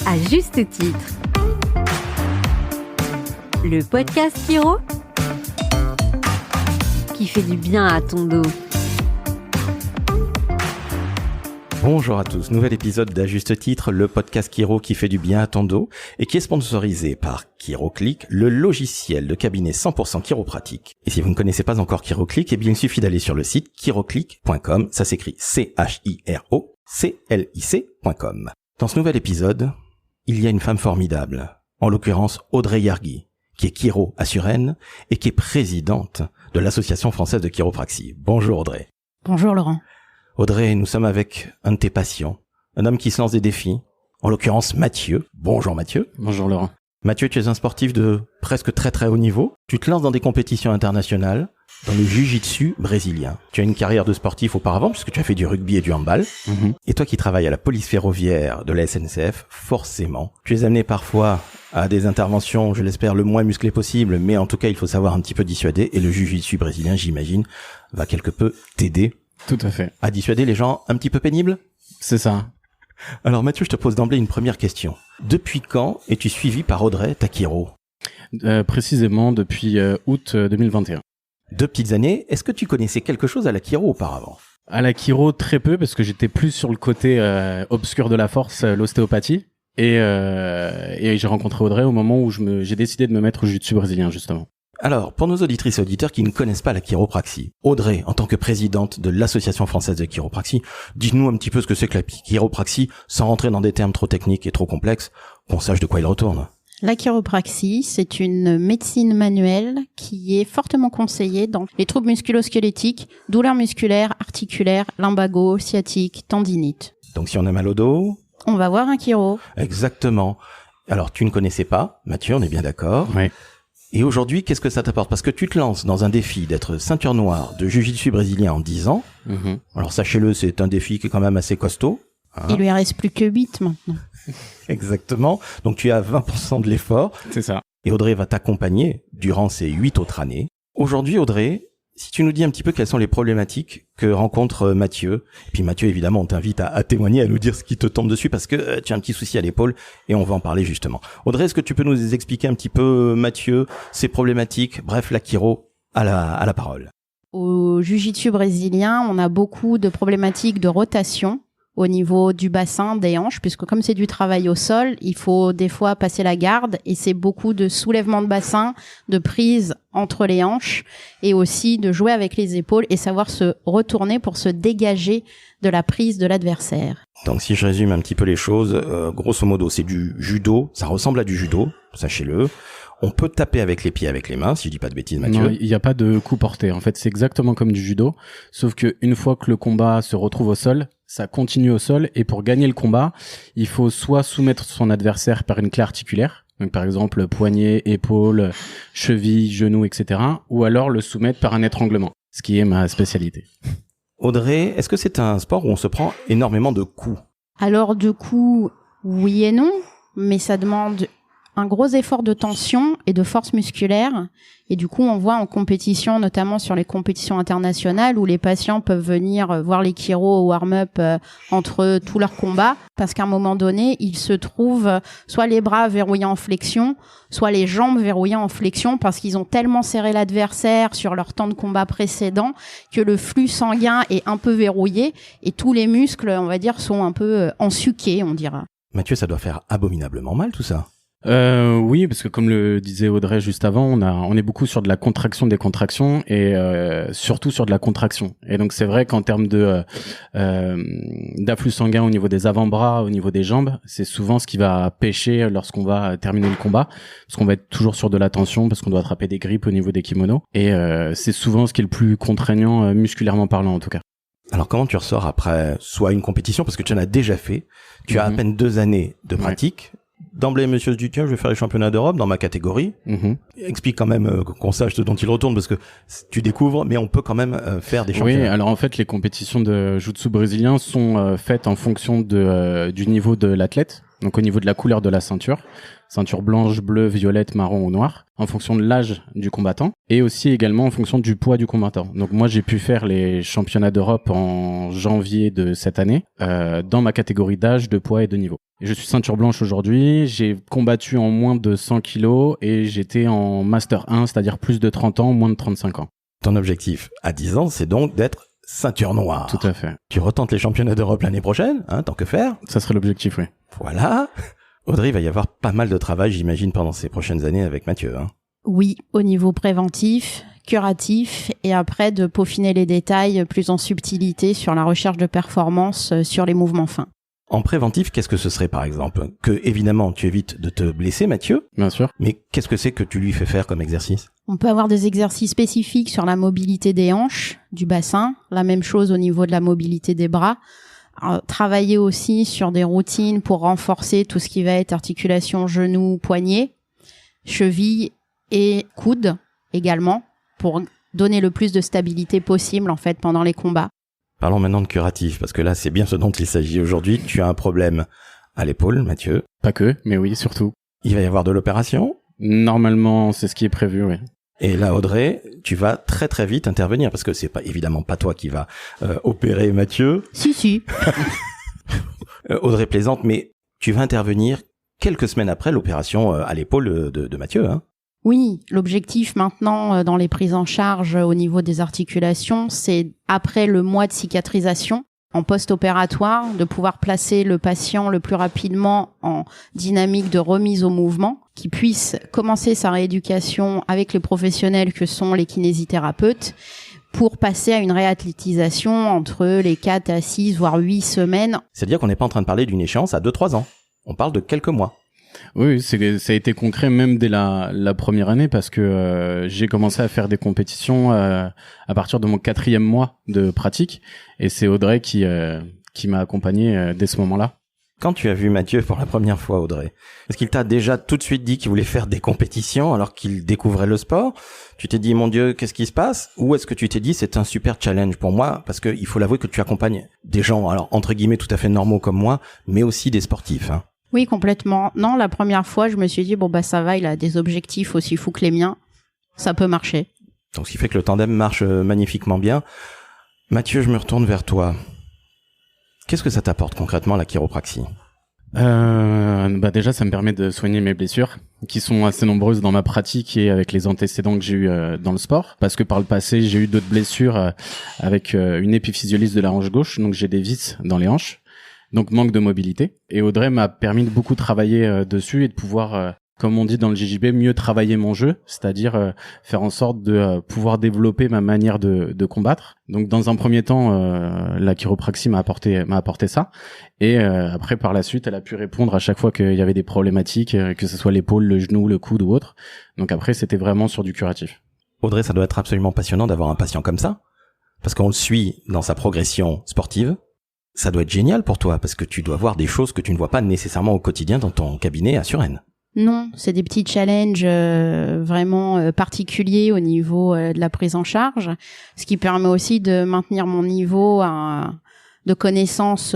À juste titre. Le podcast Kiro qui fait du bien à ton dos. Bonjour à tous, nouvel épisode d'À juste titre, le podcast Kiro qui fait du bien à ton dos et qui est sponsorisé par KiroClick, le logiciel de cabinet 100% chiropratique. Et si vous ne connaissez pas encore KiroClick, eh bien il suffit d'aller sur le site kiroclick.com, ça s'écrit CHIROCLIC.com. Dans ce nouvel épisode, il y a une femme formidable, en l'occurrence Audrey Yargui, qui est chiro à Suresnes et qui est présidente de l'Association française de chiropraxie. Bonjour Audrey. Bonjour Laurent. Audrey, nous sommes avec un de tes patients, un homme qui se lance des défis, en l'occurrence Mathieu. Bonjour Mathieu. Bonjour Laurent. Mathieu, tu es un sportif de presque très très haut niveau. Tu te lances dans des compétitions internationales, dans le jiu-jitsu brésilien. Tu as une carrière de sportif auparavant, puisque tu as fait du rugby et du handball. Et toi qui travailles à la police ferroviaire de la SNCF, forcément, tu es amené parfois à des interventions, je l'espère, le moins musclées possible, mais en tout cas, il faut savoir un petit peu dissuader. Et le jiu-jitsu brésilien, j'imagine, va quelque peu t'aider. Tout à fait. À dissuader les gens un petit peu pénibles? C'est ça. Alors Mathieu, je te pose d'emblée une première question. Depuis quand es-tu suivi par Audrey, ta chiro? Précisément depuis août 2021. 2 petites années. Est-ce que tu connaissais quelque chose à la chiro auparavant? À la chiro, très peu, parce que j'étais plus sur le côté obscur de la force, l'ostéopathie. Et j'ai rencontré Audrey au moment où j'ai décidé de me mettre au jiu-jitsu brésilien, justement. Alors, pour nos auditrices et auditeurs qui ne connaissent pas la chiropraxie, Audrey, en tant que présidente de l'Association française de chiropraxie, dis-nous un petit peu ce que c'est que la chiropraxie, sans rentrer dans des termes trop techniques et trop complexes, qu'on sache de quoi il retourne. La chiropraxie, c'est une médecine manuelle qui est fortement conseillée dans les troubles musculo-squelettiques, douleurs musculaires, articulaires, lumbago, sciatiques, tendinites. Donc si on a mal au dos... On va voir un chiro. Exactement. Alors, tu ne connaissais pas, Mathieu, on est bien d'accord. Oui. Et aujourd'hui, qu'est-ce que ça t'apporte? Parce que tu te lances dans un défi d'être ceinture noire de jiu-jitsu brésilien en 10 ans. Alors sachez-le, c'est un défi qui est quand même assez costaud. Hein. Il lui en reste plus que 8 maintenant. Exactement. Donc tu as 20% de l'effort. C'est ça. Et Audrey va t'accompagner durant ces 8 autres années. Aujourd'hui, Audrey, si tu nous dis un petit peu quelles sont les problématiques que rencontre Mathieu. Et puis Mathieu, évidemment, on t'invite à témoigner, à nous dire ce qui te tombe dessus parce que tu as un petit souci à l'épaule et on va en parler justement. Audrey, est-ce que tu peux nous expliquer un petit peu, Mathieu, ces problématiques? Bref, la chiro à la parole. Au jiu-jitsu brésilien, on a beaucoup de problématiques de rotation au niveau du bassin, des hanches, puisque comme c'est du travail au sol, il faut des fois passer la garde et c'est beaucoup de soulèvement de bassin, de prise entre les hanches et aussi de jouer avec les épaules et savoir se retourner pour se dégager de la prise de l'adversaire. Donc si je résume un petit peu les choses, grosso modo, c'est du judo, ça ressemble à du judo, sachez-le. On peut taper avec les pieds, avec les mains, si je dis pas de bêtises, Mathieu. Non, il n'y a pas de coup porté. En fait, c'est exactement comme du judo, sauf que une fois que le combat se retrouve au sol, ça continue au sol et pour gagner le combat, il faut soit soumettre son adversaire par une clé articulaire, donc par exemple poignet, épaule, cheville, genou, etc., ou alors le soumettre par un étranglement, ce qui est ma spécialité. Audrey, est-ce que c'est un sport où on se prend énormément de coups? Alors de coup, oui et non, mais ça demande un gros effort de tension et de force musculaire. Et du coup, on voit en compétition, notamment sur les compétitions internationales, où les patients peuvent venir voir les chiros au warm-up entre tous leurs combats, parce qu'à un moment donné, ils se trouvent soit les bras verrouillés en flexion, soit les jambes verrouillées en flexion, parce qu'ils ont tellement serré l'adversaire sur leur temps de combat précédent que le flux sanguin est un peu verrouillé et tous les muscles, on va dire, sont un peu ensuqués, on dira. Mathieu, ça doit faire abominablement mal tout ça. Oui, parce que comme le disait Audrey juste avant, on est beaucoup sur de la contraction des contractions et surtout sur de la contraction. Et donc c'est vrai qu'en termes de d'afflux sanguin au niveau des avant-bras, au niveau des jambes, c'est souvent ce qui va pêcher lorsqu'on va terminer le combat, parce qu'on va être toujours sur de la tension, parce qu'on doit attraper des grippes au niveau des kimonos. Et c'est souvent ce qui est le plus contraignant musculairement parlant en tout cas. Alors comment tu ressors après soit une compétition, parce que tu en as déjà fait, tu as à peine 2 années de pratique. Ouais. D'emblée, monsieur se dit, tiens, je vais faire les championnats d'Europe dans ma catégorie. Explique quand même qu'on sache ce dont il retourne, parce que tu découvres, mais on peut quand même faire des championnats. Oui, alors en fait, les compétitions de jiu-jitsu brésilien sont faites en fonction du niveau de l'athlète. Donc au niveau de la couleur de la ceinture blanche, bleue, violette, marron ou noire, en fonction de l'âge du combattant et aussi également en fonction du poids du combattant. Donc moi j'ai pu faire les championnats d'Europe en janvier de cette année dans ma catégorie d'âge, de poids et de niveau. Et je suis ceinture blanche aujourd'hui, j'ai combattu en moins de 100 kilos et j'étais en Master 1, c'est-à-dire plus de 30 ans, moins de 35 ans. Ton objectif à 10 ans, c'est donc d'être ceinture noire. Tout à fait. Tu retentes les championnats d'Europe l'année prochaine, tant que faire. Ça serait l'objectif, oui. Voilà. Audrey, il va y avoir pas mal de travail, j'imagine, pendant ces prochaines années avec Mathieu. Oui, au niveau préventif, curatif, et après de peaufiner les détails plus en subtilité sur la recherche de performance sur les mouvements fins. En préventif, qu'est-ce que ce serait, par exemple? Que, évidemment, tu évites de te blesser, Mathieu. Bien sûr. Mais qu'est-ce que c'est que tu lui fais faire comme exercice? On peut avoir des exercices spécifiques sur la mobilité des hanches, du bassin, la même chose au niveau de la mobilité des bras. Travailler aussi sur des routines pour renforcer tout ce qui va être articulation genoux, poignets, chevilles et coudes également, pour donner le plus de stabilité possible en fait pendant les combats. Parlons maintenant de curatif, parce que là, c'est bien ce dont il s'agit aujourd'hui. Tu as un problème à l'épaule, Mathieu. Pas que, mais oui, surtout. Il va y avoir de l'opération. Normalement, c'est ce qui est prévu, oui. Et là, Audrey, tu vas très très vite intervenir, parce que c'est pas évidemment pas toi qui va opérer Mathieu. Si. Audrey plaisante, mais tu vas intervenir quelques semaines après l'opération à l'épaule de Mathieu. Oui, l'objectif maintenant dans les prises en charge au niveau des articulations, c'est après le mois de cicatrisation, en post-opératoire, de pouvoir placer le patient le plus rapidement en dynamique de remise au mouvement, qui puisse commencer sa rééducation avec les professionnels que sont les kinésithérapeutes, pour passer à une réathlétisation entre les 4 à 6, voire 8 semaines. C'est-à-dire qu'on n'est pas en train de parler d'une échéance à 2-3 ans. On parle de quelques mois. Oui, ça a été concret même dès la première année parce que j'ai commencé à faire des compétitions à partir de mon 4e mois de pratique et c'est Audrey qui m'a accompagné dès ce moment-là. Quand tu as vu Mathieu pour la première fois, Audrey, est-ce qu'il t'a déjà tout de suite dit qu'il voulait faire des compétitions alors qu'il découvrait le sport? Tu t'es dit, mon Dieu, qu'est-ce qui se passe? Ou est-ce que tu t'es dit, c'est un super challenge pour moi? Parce que il faut l'avouer que tu accompagnes des gens, alors entre guillemets, tout à fait normaux comme moi, mais aussi des sportifs. Oui, complètement. Non, la première fois, je me suis dit, ça va, il a des objectifs aussi fous que les miens. Ça peut marcher. Donc, ce qui fait que le tandem marche magnifiquement bien. Mathieu, je me retourne vers toi. Qu'est-ce que ça t'apporte concrètement, la chiropraxie? Déjà, ça me permet de soigner mes blessures, qui sont assez nombreuses dans ma pratique et avec les antécédents que j'ai eu dans le sport. Parce que par le passé, j'ai eu d'autres blessures avec une épiphysiolyse de la hanche gauche, donc j'ai des vis dans les hanches. Donc manque de mobilité. Et Audrey m'a permis de beaucoup travailler dessus et de pouvoir, comme on dit dans le JJB, mieux travailler mon jeu, c'est-à-dire faire en sorte de pouvoir développer ma manière de combattre. Donc dans un premier temps, la chiropraxie m'a apporté ça. Et après, par la suite, elle a pu répondre à chaque fois qu'il y avait des problématiques, que ce soit l'épaule, le genou, le coude ou autre. Donc après, c'était vraiment sur du curatif. Audrey, ça doit être absolument passionnant d'avoir un patient comme ça, parce qu'on le suit dans sa progression sportive. Ça doit être génial pour toi, parce que tu dois voir des choses que tu ne vois pas nécessairement au quotidien dans ton cabinet à Suresnes. Non, c'est des petits challenges vraiment particuliers au niveau de la prise en charge, ce qui permet aussi de maintenir mon niveau de connaissance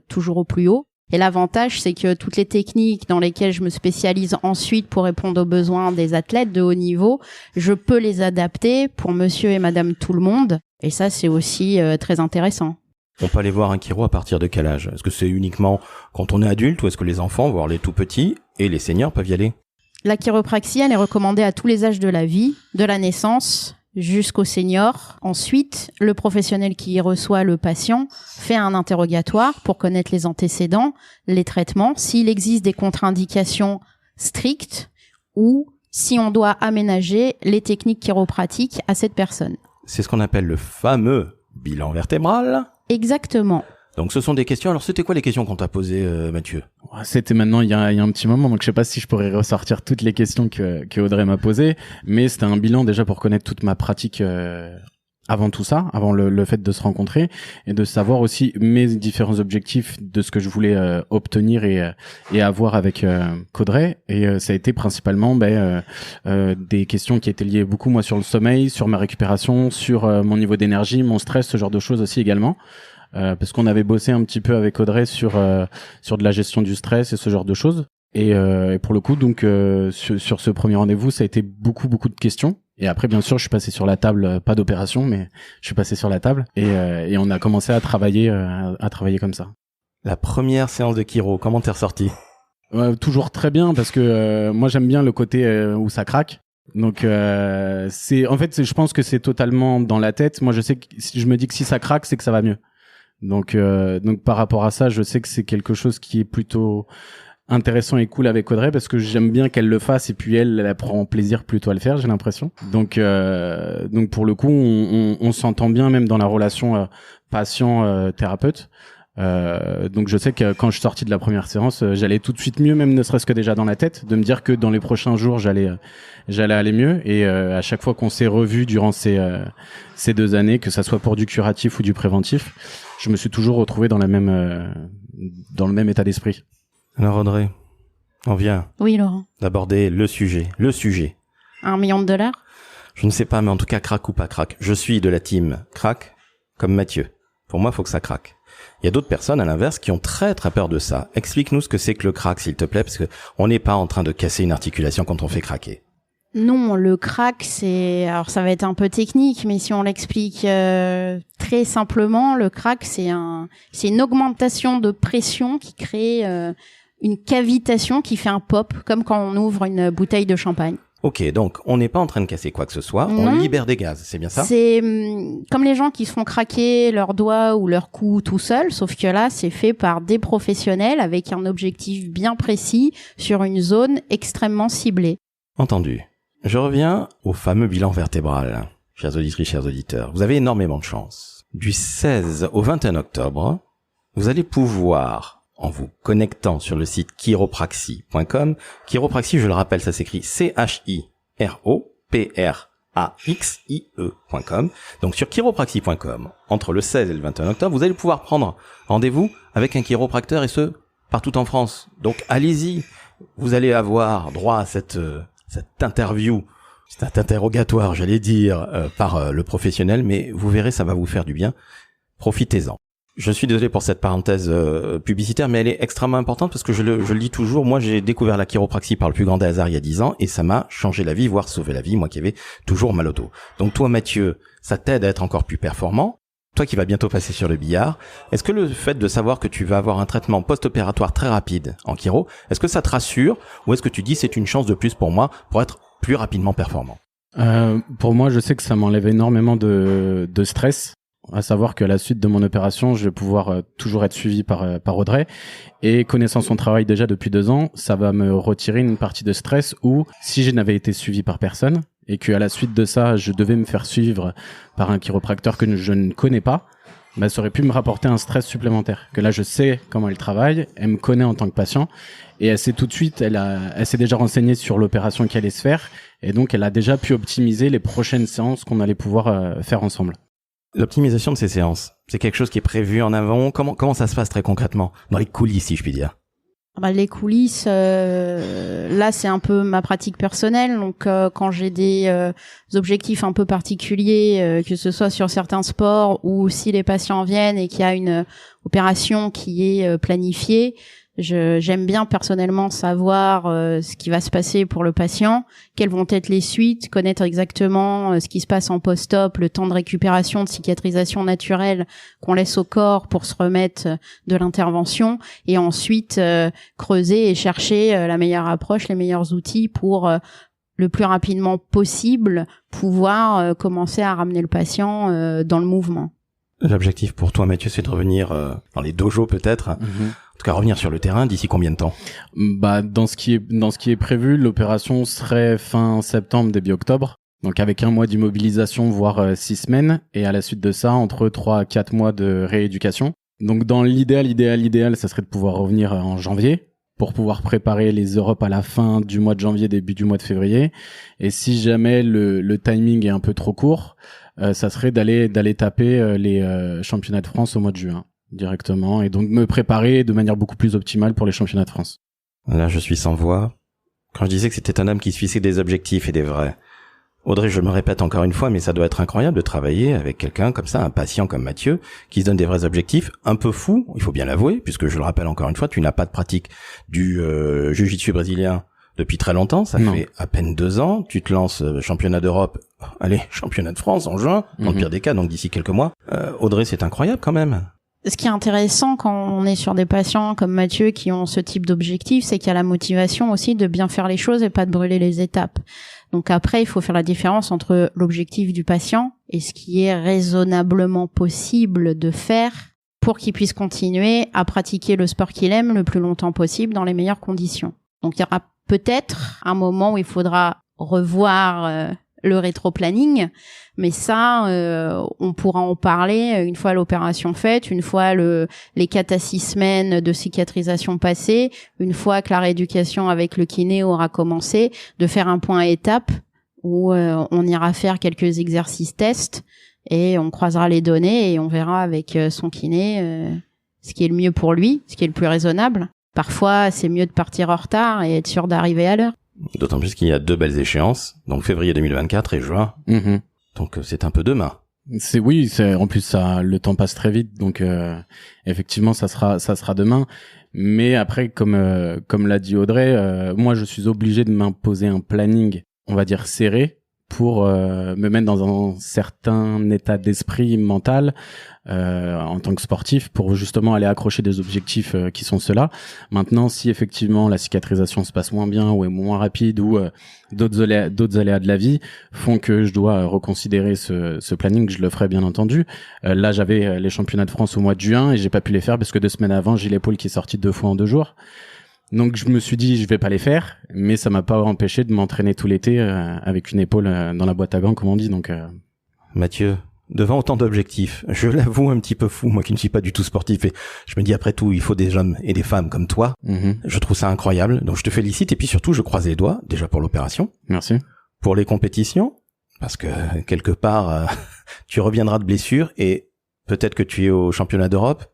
toujours au plus haut. Et l'avantage, c'est que toutes les techniques dans lesquelles je me spécialise ensuite pour répondre aux besoins des athlètes de haut niveau, je peux les adapter pour monsieur et madame tout le monde. Et ça, c'est aussi très intéressant. On peut aller voir un chiro à partir de quel âge? Est-ce que c'est uniquement quand on est adulte ou est-ce que les enfants, voire les tout petits et les seniors peuvent y aller? La chiropraxie, elle est recommandée à tous les âges de la vie, de la naissance jusqu'au senior. Ensuite, le professionnel qui reçoit le patient fait un interrogatoire pour connaître les antécédents, les traitements, s'il existe des contre-indications strictes ou si on doit aménager les techniques chiropratiques à cette personne. C'est ce qu'on appelle le fameux bilan vertébral. Exactement. Donc ce sont des questions. Alors c'était quoi les questions qu'on t'a posées, Mathieu? C'était maintenant il y a un petit moment, donc je sais pas si je pourrais ressortir toutes les questions que Audrey m'a posées, mais c'était un bilan déjà pour connaître toute ma pratique avant tout ça, avant le fait de se rencontrer et de savoir aussi mes différents objectifs de ce que je voulais obtenir et avoir avec qu'Audrey. Et ça a été principalement des questions qui étaient liées beaucoup moi sur le sommeil, sur ma récupération, sur mon niveau d'énergie, mon stress, ce genre de choses aussi également. parce qu'on avait bossé un petit peu avec Audrey sur de la gestion du stress et ce genre de choses. Et pour le coup, donc sur ce premier rendez-vous, ça a été beaucoup de questions. Et après, bien sûr, je suis passé sur la table, pas d'opération, mais je suis passé sur la table et on a commencé à travailler comme ça. La première séance de chiro, comment t'es ressorti? Toujours très bien parce que moi j'aime bien le côté où ça craque. Donc je pense que c'est totalement dans la tête. Moi je sais que si je me dis que si ça craque, c'est que ça va mieux. Donc par rapport à ça, je sais que c'est quelque chose qui est plutôt intéressant et cool avec Audrey parce que j'aime bien qu'elle le fasse et puis elle prend plaisir plutôt à le faire, j'ai l'impression. Donc pour le coup, on s'entend bien même dans la relation patient thérapeute. Donc je sais que quand je suis sorti de la première séance, j'allais tout de suite mieux, même ne serait-ce que déjà dans la tête, de me dire que dans les prochains jours j'allais aller mieux. Et à chaque fois qu'on s'est revus durant ces 2 années, que ça soit pour du curatif ou du préventif, je me suis toujours retrouvé dans le même état d'esprit. Alors Audrey, on vient Oui, Laurent. d'aborder le sujet. 1 million de dollars? Je ne sais pas, mais en tout cas, craque ou pas craque. Je suis de la team craque, comme Mathieu. Pour moi, il faut que ça craque. Il y a d'autres personnes, à l'inverse, qui ont très très peur de ça. Explique-nous ce que c'est que le crack, s'il te plaît, parce que on n'est pas en train de casser une articulation quand on fait craquer. Non, le crack, alors ça va être un peu technique, mais si on l'explique très simplement, le crack, c'est une augmentation de pression qui crée une cavitation qui fait un pop, comme quand on ouvre une bouteille de champagne. Ok, donc on n'est pas en train de casser quoi que ce soit, on libère des gaz, c'est bien ça? C'est comme les gens qui se font craquer leurs doigts ou leur cou tout seul, sauf que là, c'est fait par des professionnels avec un objectif bien précis sur une zone extrêmement ciblée. Entendu. Je reviens au fameux bilan vertébral. Chers auditrices, chers auditeurs, vous avez énormément de chance. Du 16 au 21 octobre, vous allez pouvoir, en vous connectant sur le site chiropraxie.com, chiropraxie, je le rappelle, ça s'écrit chiropraxie.com, donc sur chiropraxie.com, entre le 16 et le 21 octobre, vous allez pouvoir prendre rendez-vous avec un chiropracteur et ce, partout en France. Donc allez-y, vous allez avoir droit à cette interview, cet interrogatoire, j'allais dire, par le professionnel, mais vous verrez, ça va vous faire du bien. Profitez-en. Je suis désolé pour cette parenthèse publicitaire, mais elle est extrêmement importante parce que je le dis toujours, moi j'ai découvert la chiropraxie par le plus grand des hasards il y a 10 ans et ça m'a changé la vie, voire sauvé la vie, moi qui avais toujours mal au dos. Donc toi Mathieu, ça t'aide à être encore plus performant. Toi qui vas bientôt passer sur le billard, est-ce que le fait de savoir que tu vas avoir un traitement post-opératoire très rapide en chiro, est-ce que ça te rassure ou est-ce que tu dis c'est une chance de plus pour moi pour être plus rapidement performant? Pour moi, je sais que ça m'enlève énormément de stress. À savoir qu'à la suite de mon opération, je vais pouvoir toujours être suivi par Audrey. Et connaissant son travail déjà depuis 2 ans, ça va me retirer une partie de stress où, si je n'avais été suivi par personne, et qu'à la suite de ça, je devais me faire suivre par un chiropracteur que je ne connais pas, bah, ça aurait pu me rapporter un stress supplémentaire. Que là, je sais comment elle travaille, elle me connaît en tant que patient, et elle sait tout de suite, elle s'est déjà renseignée sur l'opération qui allait se faire, et donc elle a déjà pu optimiser les prochaines séances qu'on allait pouvoir faire ensemble. L'optimisation de ces séances, c'est quelque chose qui est prévu en avant. Comment ça se passe très concrètement dans les coulisses, si je puis dire? Les coulisses, là c'est un peu ma pratique personnelle. Donc quand j'ai des objectifs un peu particuliers, que ce soit sur certains sports ou si les patients viennent et qu'il y a une opération qui est planifiée, j'aime bien personnellement savoir ce qui va se passer pour le patient, quelles vont être les suites, connaître exactement ce qui se passe en post-op, le temps de récupération, de cicatrisation naturelle qu'on laisse au corps pour se remettre de l'intervention, et ensuite creuser et chercher la meilleure approche, les meilleurs outils pour le plus rapidement possible pouvoir commencer à ramener le patient dans le mouvement. L'objectif pour toi, Mathieu, c'est de revenir dans les dojos peut-être. En tout cas, revenir sur le terrain d'ici combien de temps? Bah, dans ce qui est prévu, l'opération serait fin septembre, début octobre. Donc, avec 1 mois d'immobilisation, voire 6 semaines. Et à la suite de ça, entre 3 à 4 mois de rééducation. Donc, dans l'idéal, ça serait de pouvoir revenir en janvier pour pouvoir préparer les Europes à la fin du mois de janvier, début du mois de février. Et si jamais le timing est un peu trop court, ça serait d'aller taper les championnats de France au mois de juin directement, et donc me préparer de manière beaucoup plus optimale pour les championnats de France. Là, je suis sans voix. Quand je disais que c'était un homme qui se fixait des objectifs et des vrais, Audrey, je me répète encore une fois, mais ça doit être incroyable de travailler avec quelqu'un comme ça, un patient comme Mathieu, qui se donne des vrais objectifs, un peu fou, il faut bien l'avouer, puisque je le rappelle encore une fois, tu n'as pas de pratique du jiu-jitsu brésilien depuis très longtemps, ça fait à peine 2 ans, tu te lances championnat d'Europe, allez, championnat de France en juin, dans le pire des cas, donc d'ici quelques mois. Audrey, c'est incroyable quand même. Ce qui est intéressant quand on est sur des patients comme Mathieu qui ont ce type d'objectif, c'est qu'il y a la motivation aussi de bien faire les choses et pas de brûler les étapes. Donc après, il faut faire la différence entre l'objectif du patient et ce qui est raisonnablement possible de faire pour qu'il puisse continuer à pratiquer le sport qu'il aime le plus longtemps possible dans les meilleures conditions. Donc il y aura peut-être un moment où il faudra revoir le rétro-planning, mais ça, on pourra en parler une fois l'opération faite, une fois les 4 à 6 semaines de cicatrisation passées, une fois que la rééducation avec le kiné aura commencé, de faire un point à étape où on ira faire quelques exercices tests et on croisera les données et on verra avec son kiné ce qui est le mieux pour lui, ce qui est le plus raisonnable. Parfois, c'est mieux de partir en retard et être sûr d'arriver à l'heure. D'autant plus qu'il y a 2 belles échéances, donc février 2024 et juin. Donc c'est un peu demain. En plus ça, le temps passe très vite, donc effectivement ça sera demain. Mais après, comme l'a dit Audrey, moi je suis obligé de m'imposer un planning, on va dire serré, pour me mettre dans un certain état d'esprit mental en tant que sportif, pour justement aller accrocher des objectifs qui sont ceux-là. Maintenant, si effectivement la cicatrisation se passe moins bien ou est moins rapide ou d'autres aléas de la vie font que je dois reconsidérer ce planning, je le ferai bien entendu. Là, j'avais les championnats de France au mois de juin et j'ai pas pu les faire parce que 2 semaines avant, j'ai l'épaule qui est sortie 2 fois en 2 jours. Donc je me suis dit je vais pas les faire, mais ça m'a pas empêché de m'entraîner tout l'été avec une épaule dans la boîte à gants, comme on dit. Donc Mathieu, devant autant d'objectifs, je l'avoue un petit peu fou, moi qui ne suis pas du tout sportif, et je me dis après tout il faut des hommes et des femmes comme toi. Je trouve ça incroyable, donc je te félicite, et puis surtout je croise les doigts déjà pour l'opération. Merci. Pour les compétitions, parce que quelque part tu reviendras de blessure et peut-être que tu es au championnat d'Europe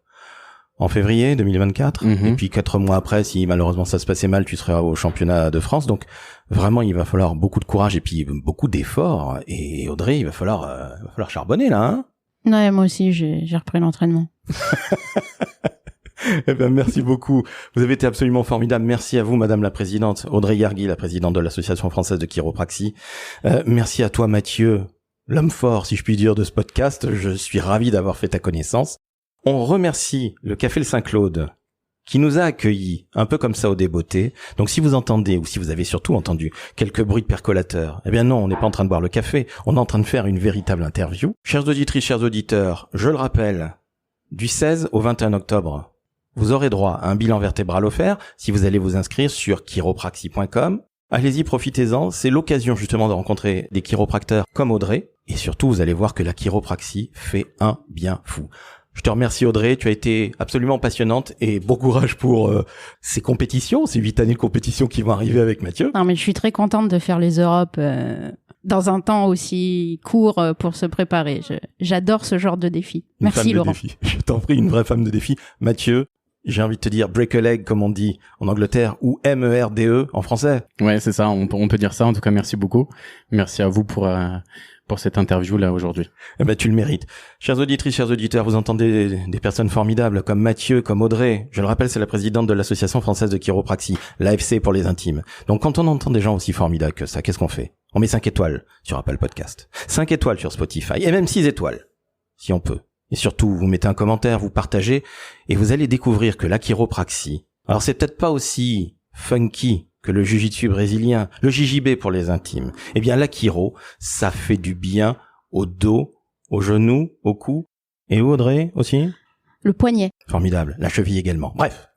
en février 2024, et puis 4 mois après, si malheureusement ça se passait mal, tu seras au championnat de France. Donc vraiment, il va falloir beaucoup de courage et puis beaucoup d'efforts. Et Audrey, il va falloir charbonner là, hein. Ouais, moi aussi, j'ai repris l'entraînement. Eh ben, merci beaucoup. Vous avez été absolument formidable. Merci à vous, Madame la Présidente, Audrey Gargui, la Présidente de l'Association Française de Chiropraxie. Merci à toi, Mathieu, l'homme fort, si je puis dire, de ce podcast. Je suis ravi d'avoir fait ta connaissance. On remercie le Café le Saint-Claude qui nous a accueillis un peu comme ça au Débeauté. Donc si vous entendez, ou si vous avez surtout entendu quelques bruits de percolateurs, eh bien non, on n'est pas en train de boire le café, on est en train de faire une véritable interview. Chères auditrices, chers auditeurs, je le rappelle, du 16 au 21 octobre, vous aurez droit à un bilan vertébral offert si vous allez vous inscrire sur chiropraxie.com. Allez-y, profitez-en, c'est l'occasion justement de rencontrer des chiropracteurs comme Audrey, et surtout vous allez voir que la chiropraxie fait un bien fou. Je te remercie Audrey, tu as été absolument passionnante et bon courage pour ces compétitions, ces 8 années de compétition qui vont arriver avec Mathieu. Non mais je suis très contente de faire les Europes dans un temps aussi court pour se préparer. J'adore ce genre de défi. Merci Laurent. Je t'en prie, une vraie femme de défi. Mathieu, j'ai envie de te dire break a leg comme on dit en Angleterre ou MERDE en français. Ouais, c'est ça, on peut dire ça. En tout cas, merci beaucoup. Merci à vous pour cette interview là aujourd'hui. Eh ben, tu le mérites. Chères auditrices, chers auditeurs, vous entendez des personnes formidables comme Mathieu, comme Audrey. Je le rappelle, c'est la présidente de l'Association Française de Chiropraxie, l'AFC pour les intimes. Donc quand on entend des gens aussi formidables que ça, qu'est-ce qu'on fait? On met 5 étoiles sur Apple Podcast, 5 étoiles sur Spotify, et même 6 étoiles, si on peut. Et surtout, vous mettez un commentaire, vous partagez, et vous allez découvrir que la chiropraxie, alors c'est peut-être pas aussi funky que le jiu-jitsu brésilien, le JJB pour les intimes. Eh bien, la chiro, ça fait du bien au dos, aux genoux, au cou. Et où, Audrey, aussi? Le poignet. Formidable. La cheville également. Bref.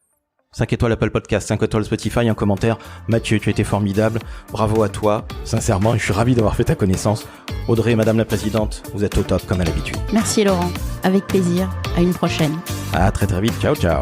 5 étoiles Apple Podcast, 5 étoiles Spotify, un commentaire. Mathieu, tu as été formidable. Bravo à toi. Sincèrement, je suis ravi d'avoir fait ta connaissance. Audrey, Madame la Présidente, vous êtes au top comme à l'habitude. Merci Laurent. Avec plaisir. À une prochaine. À très très vite. Ciao, ciao.